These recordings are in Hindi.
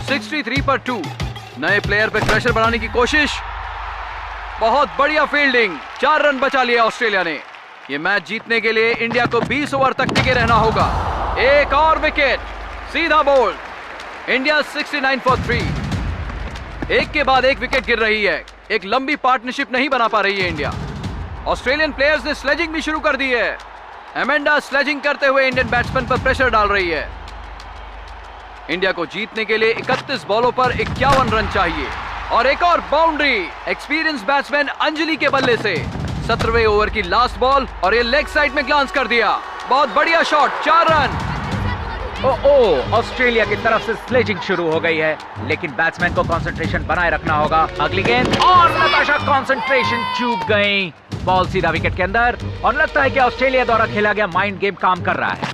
63 पर 2। नए प्लेयर पे प्रेशर बनाने की कोशिश, बहुत बढ़िया फील्डिंग, 4 रन बचा लिए ऑस्ट्रेलिया ने। ये मैच जीतने के लिए इंडिया को 20 ओवर तक टिके रहना होगा। एक और विकेट, सीधा बोल्ड। India 69 for 3। एक के बाद एक विकेट गिर रही है। एक लंबी पार्टनरशिप नहीं बना पा रही है इंडिया। ऑस्ट्रेलियन प्लेयर्स ने स्लेजिंग भी शुरू कर दी है। एमेंडा स्लेजिंग करते हुए इंडियन बैट्समैन पर प्रेशर डाल रही है। इंडिया को जीतने के लिए 31 बॉलों पर 51 रन चाहिए और एक और बाउंड्री एक्सपीरियंस बैट्समैन अंजलि के बल्ले से। 17वें ओवर की लास्ट बॉल और ये लेग साइड में ग्लांस कर दिया। बहुत बढ़िया शॉट, 4 रन। ऑस्ट्रेलिया की तरफ से स्लेजिंग शुरू हो गई है, लेकिन बैट्समैन को कंसंट्रेशन बनाए रखना होगा। अगली गेंद और नताशा कंसंट्रेशन चूक गई। बॉल सीधा विकेट के अंदर और लगता है कि ऑस्ट्रेलिया द्वारा खेला गया माइंड गेम काम कर रहा है।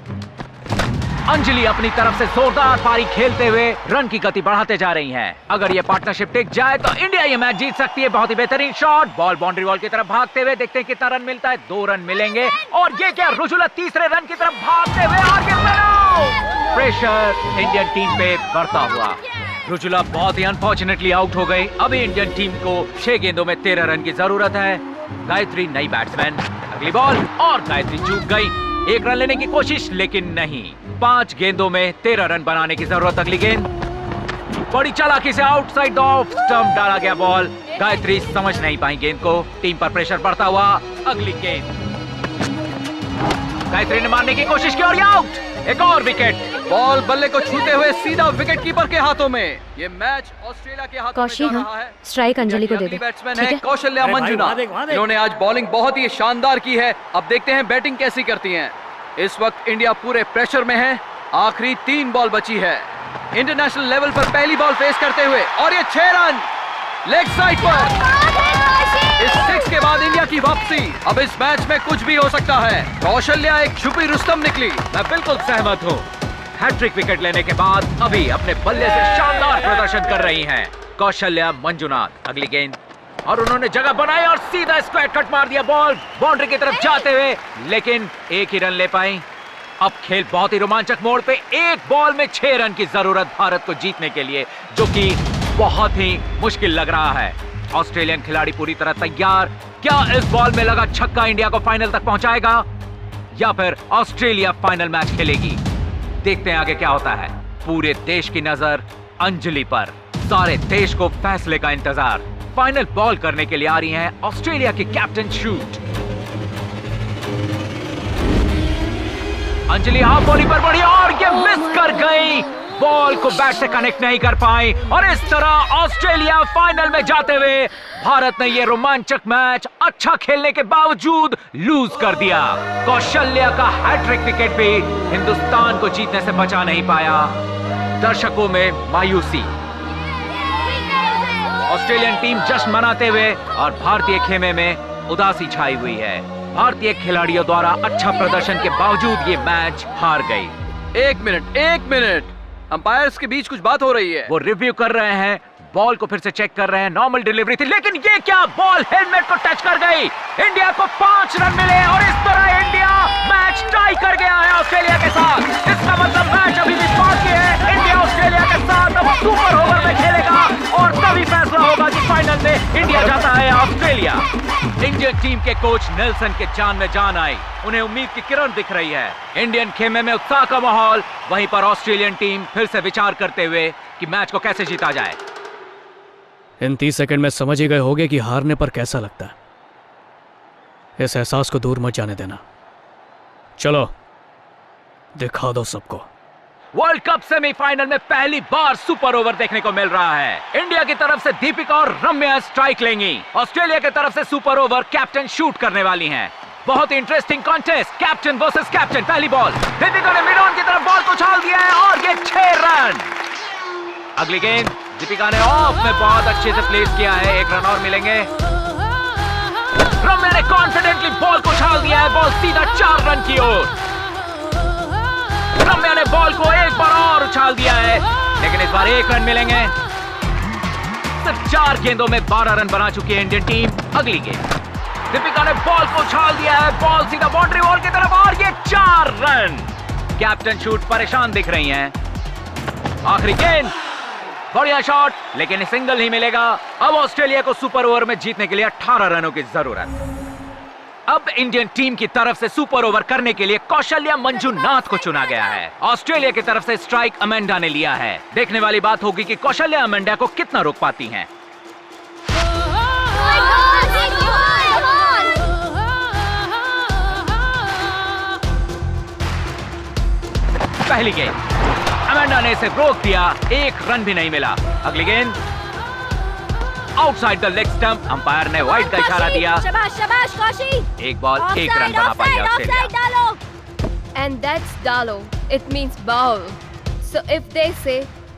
अंजलि अपनी तरफ से जोरदार पारी खेलते हुए रन की गति बढ़ाते जा रही हैं। अगर ये पार्टनरशिप टिक जाए तो इंडिया ये मैच जीत सकती है। बहुत ही बेहतरीन शॉट, बॉल बाउंड्री वॉल की तरफ भागते हुए, देखते हैं कितना रन मिलता है। 2 रन मिलेंगे और ये क्या, रुजुला तीसरे रन की तरफ भागते हुए आगे। प्रेशर इंडियन टीम पे बढ़ता हुआ। रुजुला बहुत ही अनफॉर्चुनेटली आउट हो गई। अभी इंडियन टीम को 6 गेंदों में 13 रन की जरूरत है। गायत्री नई बैट्समैन। अगली बॉल और गायत्री चूक गई। 1 रन लेने की कोशिश लेकिन नहीं। 5 गेंदों में 13 रन बनाने की जरूरत। अगली गेंद बड़ी चालाकी से आउटसाइड ऑफ स्टंप डाला गया बॉल। गायत्री समझ नहीं पाई गेंद को। टीम पर प्रेशर बढ़ता हुआ। अगली गेंद गायत्री ने मारने की कोशिश की और ये आउट। एक और विकेट। बॉल बल्ले को छूते हुए सीधा विकेट कीपर के हाथों में। ये मैच ऑस्ट्रेलिया के हाथों में जा रहा है। स्ट्राइक अंजलि को दे दो। बैट्समैन है कौशल्या मंजुनाथ। इन्होंने आज बॉलिंग बहुत ही शानदार की है। अब देखते हैं बैटिंग कैसी करती हैं। इस वक्त इंडिया पूरे प्रेशर में है। आखिरी 3 बॉल बची है। इंटरनेशनल लेवल पर पहली बॉल फेस करते हुए और ये 6 रन लेग साइड पर। इस 6 के बाद इंडिया की वापसी। अब इस मैच में कुछ भी हो सकता है। कौशल्या एक छुपी रुस्तम निकली। मैं बिल्कुल सहमत हूँ। हैट्रिक विकेट लेने के बाद अभी अपने बल्ले से शानदार प्रदर्शन कर रही हैं कौशल्या मंजुनाथ। अगली गेंद और उन्होंने जगह बनाई और सीधा स्क्वायर कट मार दिया। बॉल बाउंड्री की तरफ जाते हुए, लेकिन 1 ही रन ले पाई। अब खेल बहुत ही रोमांचक मोड़ पे। 1 बॉल में 6 रन की जरूरत भारत को जीतने के लिए, जो कि बहुत ही मुश्किल लग रहा है। ऑस्ट्रेलियन खिलाड़ी पूरी तरह तैयार। क्या इस बॉल में लगा छक्का इंडिया को फाइनल तक पहुंचाएगा या फिर ऑस्ट्रेलिया फाइनल मैच खेलेगी? देखते हैं आगे क्या होता है। पूरे देश की नजर अंजलि पर। सारे देश को फैसले का इंतजार। फाइनल बॉल करने के लिए आ रही हैं ऑस्ट्रेलिया की captain shoot. Anjali half bowling पर बढ़ी और ये मिस कर गई। बॉल को बैट से कनेक्ट नहीं कर पाई और इस तरह ऑस्ट्रेलिया फाइनल में जाते हुए भारत ने ये रोमांचक मैच अच्छा खेलने के बावजूद लूज कर दिया। कौशल्या का हैट्रिक विकेट भी हिंदुस्तान को जीतने से बचा नहीं पाया। दर्शकों में मायूसी। ऑस्ट्रेलियन टीम जश्न मनाते हुए और भारतीय खेमे में उदासी छाई हुई है। भारतीय खिलाड़ियों द्वारा अच्छा प्रदर्शन के बावजूद ये मैच हार गई। 1 मिनट, अंपायर्स के बीच कुछ बात हो रही है। वो रिव्यू कर रहे हैं, बॉल को फिर से चेक कर रहे हैं। नॉर्मल डिलीवरी थी, लेकिन ये क्या, बॉल हेलमेट को टच कर गई। इंडिया को 5 रन मिले और इस तरह इंडिया मैच टाई कर गया है ऑस्ट्रेलिया के साथ। इसका मतलब मैच अभी भी बाकी है। इंडिया ऑस्ट्रेलिया के साथ अब सुपर ओवर में खेलेगा और तभी फैसला होगा कि फाइनल में इंडिया जाता है ऑस्ट्रेलिया। इंडियन टीम के कोच नेल्सन के जान में जान आई। उन्हें उम्मीद की किरण दिख रही है। इंडियन खेमे में उत्साह का माहौल। वहीं पर ऑस्ट्रेलियन टीम फिर से विचार करते हुए कि मैच को कैसे जीता जाए। इन 30 सेकंड में समझ ही गए होंगे कि हारने पर कैसा लगता है। इस एहसास को दूर मत जाने देना। चलो दिखा दो सबको। वर्ल्ड कप सेमीफाइनल में पहली बार सुपर ओवर देखने को मिल रहा है। इंडिया की तरफ से दीपिका और रम्या स्ट्राइक लेंगी। ऑस्ट्रेलिया की तरफ से सुपर ओवर कैप्टन शूट करने वाली हैं। बहुत interesting contest, captain versus captain. पहली बॉल, दीपिका ने मिड ऑन की तरफ बॉल को उछाल दिया है और ये 6 रन। अगली गेंद दीपिका ने ऑफ में बहुत अच्छे से प्लेस किया है। 1 रन और मिलेंगे। रम्या ने कॉन्फिडेंटली बॉल को उछाल दिया है। बॉल सीधा 4 रन की ओर। रम्या ने बॉल को एक बार और उछाल दिया है, लेकिन इस बार 1 रन मिलेंगे। सिर्फ 4 गेंदों में 12 रन बना चुकी है इंडियन टीम। अगली गेंद दीपिका ने बॉल को उछाल दिया है। बॉल सीधा बाउंड्री वॉल की तरफ और ये 4 रन। कैप्टन शूट परेशान दिख रही हैं। आखिरी गेंद बढ़िया शॉट, लेकिन सिंगल ही मिलेगा। अब ऑस्ट्रेलिया को सुपर ओवर में जीतने के लिए 18 रनों की जरूरत। अब इंडियन टीम की तरफ से सुपर ओवर करने के लिए कौशल्या मंजुनाथ को चुना गया है। ऑस्ट्रेलिया की तरफ से स्ट्राइक अमेंडा ने लिया है। देखने वाली बात होगी कि कौशल्या अमेंडा को कितना रोक पाती हैं। पहली गेंद अमेंडा ने इसे रोक दिया, 1 रन भी नहीं मिला। अगली गेंद outside the leg stump, umpire ने वाइड का इशारा दिया। शाबाश शाबाश कौशी। एक बॉल 1 रन बना पाई ऑस्ट्रेलिया। डालो। And that's Dalo. It means ball. So if they say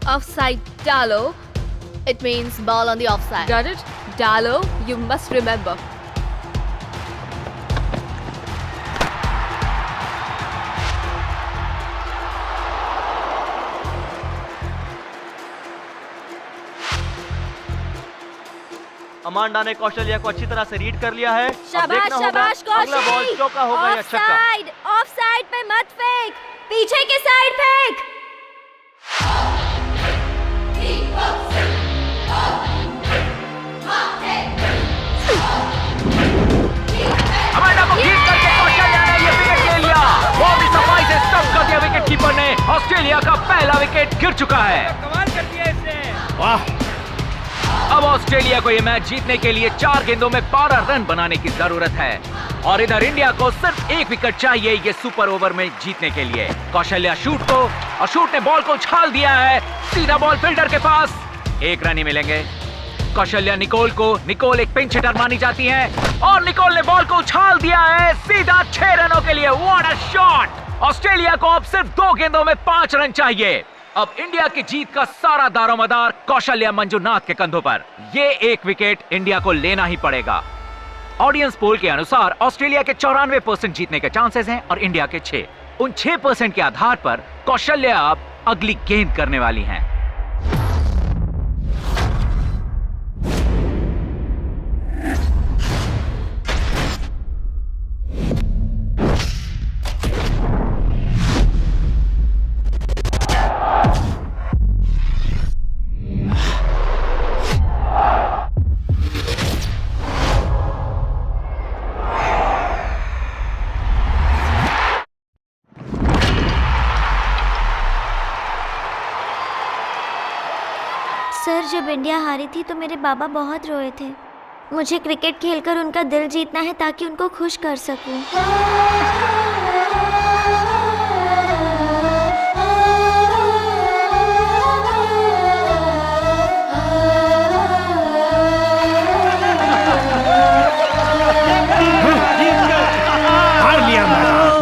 offside Dalo, it means ball on the offside. Got it? Dalo, you must remember. Amanda ने कौशल्या को अच्छी तरह से रीड कर लिया है। अब शाबाश देखना होगा शाबाश कौशी। अगला बॉल चौका होगा या छक्का। ऑफसाइड, ऑफसाइड पे मत फेंक, पीछे की साइड फेंक। अमांडा को हीट करके कौशल्या ने ये विकेट ले लिया। वो भी सफाई से स्टंप कर दिया विकेट कीपर ने। ऑस्ट्रेलिया का पहला विकेट गिर चुका है। कमाल कर दिया इसने। वाह! अब ऑस्ट्रेलिया को यह मैच जीतने के लिए 4 गेंदों में 12 रन बनाने की जरूरत है और इधर इंडिया को सिर्फ 1 विकेट चाहिए ये सुपर ओवर में जीतने के लिए। कौशल्या शूट ने बॉल को उछाल दिया है, सीधा बॉल फील्डर के पास। 1 रन ही मिलेंगे। कौशल्या निकोल एक पिंच हिटर मानी जाती है और निकोल ने बॉल को उछाल दिया है सीधा 6 रनों के लिए। What a shot! ऑस्ट्रेलिया को अब सिर्फ 2 गेंदों में 5 रन चाहिए। अब इंडिया की जीत का सारा दारोमदार कौशल्या मंजुनाथ के कंधों पर। ये 1 विकेट इंडिया को लेना ही पड़ेगा। ऑडियंस पोल के अनुसार ऑस्ट्रेलिया के 94% जीतने के चांसेस हैं और इंडिया के 6। उन 6% के आधार पर कौशल्या अब अगली गेंद करने वाली हैं। सर, जब इंडिया हारी थी तो मेरे बाबा बहुत रोए थे। मुझे क्रिकेट खेलकर उनका दिल जीतना है ताकि उनको खुश कर सकूं। हार लिया match.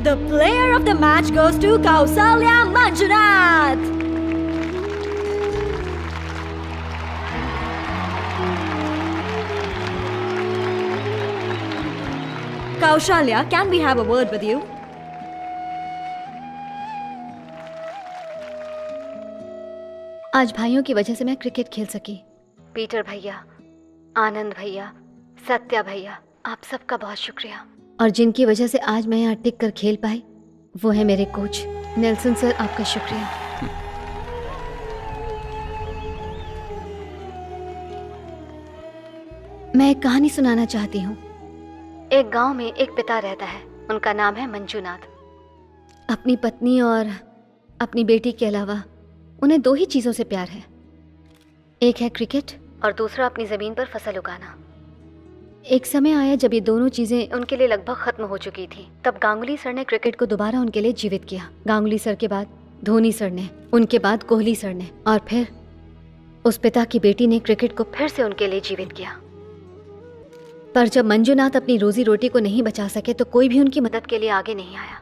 The player of the match goes to Kausalya Manjunath. Kaushalya, can we have a word with you? आज भाइयों की वजह से मैं क्रिकेट खेल सकी। पीटर भैया, आनंद भैया, सत्या भैया, आप सबका बहुत शुक्रिया। और जिनकी वजह से आज मैं यहाँ टिक कर खेल पाई वो है मेरे कोच नेल्सन सर, आपका शुक्रिया। मैं एक कहानी सुनाना चाहती हूँ। एक गांव में एक पिता रहता है, उनका नाम है मंजूनाथ। अपनी पत्नी और अपनी बेटी के अलावा उन्हें 2 ही चीज़ों से प्यार है, एक है क्रिकेट और दूसरा अपनी ज़मीन पर फसल उगाना। एक समय आया जब ये दोनों चीज़ें उनके लिए लगभग ख़त्म हो चुकी थी। तब गांगुली सर ने क्रिकेट को दोबारा उनके लिए जीवित किया। गांगुली सर के बाद धोनी सर ने, उनके बाद कोहली सर ने, और फिर उस पिता की बेटी ने क्रिकेट को फिर से उनके लिए जीवित किया। पर जब मंजूनाथ अपनी रोजी रोटी को नहीं बचा सके तो कोई भी उनकी मदद के लिए आगे नहीं आया।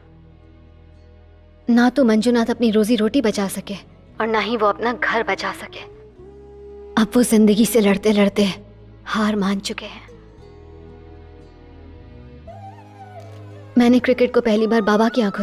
ना तो मंजूनाथ अपनी रोजी रोटी बचा सके और ना ही वो अपना घर बचा सके। अब वो जिंदगी से लड़ते लड़ते हार मान चुके हैं। मैंने क्रिकेट को पहली बार बाबा की आंखों